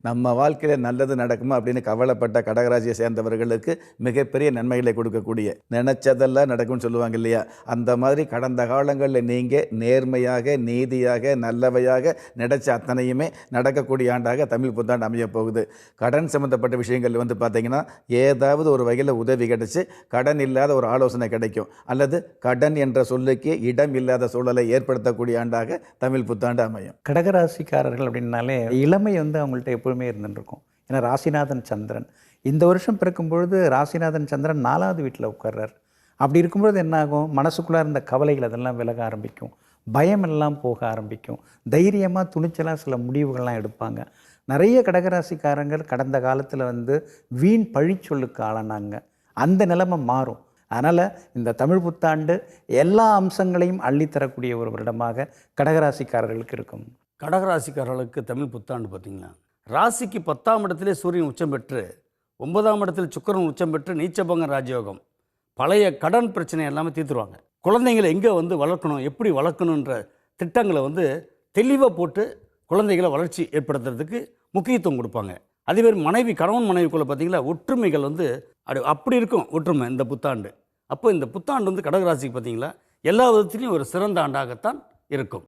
நம்ம வாழ்க்கையில் நல்லது நடக்குமா அப்படின்னு கவலைப்பட்ட கடகராசியை சேர்ந்தவர்களுக்கு மிகப்பெரிய நன்மைகளை கொடுக்கக்கூடிய, நினைச்சதெல்லாம் நடக்கும்னு சொல்லுவாங்க இல்லையா, அந்த மாதிரி கடந்த காலங்களில் நீங்கள் நேர்மையாக நீதியாக நல்லவையாக நினைச்ச அத்தனையுமே நடக்கக்கூடிய ஆண்டாக தமிழ் புத்தாண்டு அமைய போகுது. கடன் சம்மந்தப்பட்ட விஷயங்கள் பார்த்தீங்கன்னா ஏதாவது ஒரு வகையில் உதவி கிடைச்சி கடன் இல்லாத ஒரு ஆலோசனை கிடைக்கும், அல்லது கடன் என்ற சொல்லுக்கு இடம் இல்லாத சூழலை ஏற்படுத்தக்கூடிய ஆண்டாக தமிழ் புத்தாண்டு அமையும். கடகராசிக்காரர்கள் அப்படின்னாலே இளமை அவங்கள்ட்ட எப்பொழுதுமே இருந்துருக்கும். ஏன்னா ராசிநாதன் சந்திரன் இந்த வருஷம் பிறக்கும்பொழுது ராசிநாதன் சந்திரன் 4வது வீட்டில் உட்கார்றார். அப்படி இருக்கும்பொழுது என்னாகும், மனசுக்குள்ளே இருந்த கவலைகள் அதெல்லாம் விலக ஆரம்பிக்கும், பயமெல்லாம் போக ஆரம்பிக்கும், தைரியமாக துணிச்சலாக சில முடிவுகள்லாம் எடுப்பாங்க. நிறைய கடகராசிக்காரங்கள் கடந்த காலத்தில் வீண் பழிச்சொல்லுக்கு ஆளானாங்க. அந்த நிலைமை மாறும். அதனால் இந்த தமிழ் புத்தாண்டு எல்லா அம்சங்களையும் அள்ளித்தரக்கூடிய ஒரு வருடமாக கடகராசிக்காரர்களுக்கு இருக்கும். கடகராசிக்காரர்களுக்கு தமிழ் புத்தாண்டு பார்த்திங்கன்னா, ராசிக்கு 10ஆம் இடத்திலே சூரியன் உச்சம் பெற்று 9ஆம் இடத்தில் சுக்கிரன் உச்சம் பெற்று நீச்சபங்க ராஜயோகம். பழைய கடன் பிரச்சனை எல்லாமே தீர்த்துருவாங்க. குழந்தைங்களை எங்கே வளர்க்கணும், எப்படி வளர்க்கணுன்ற திட்டங்களை தெளிவாக போட்டு குழந்தைகளை வளர்ச்சி ஏற்படுத்துறதுக்கு முக்கியத்துவம் கொடுப்பாங்க. அதேமாதிரி மனைவி கணவன் மனைவிக்குள்ளே பார்த்திங்களா ஒற்றுமைகள் அப்படி இருக்கும் ஒற்றுமை இந்த புத்தாண்டு. அப்போ இந்த புத்தாண்டு கடகராசிக்கு பார்த்திங்களா எல்லா விதத்துலேயும் ஒரு சிறந்த ஆண்டாகத்தான் இருக்கும்.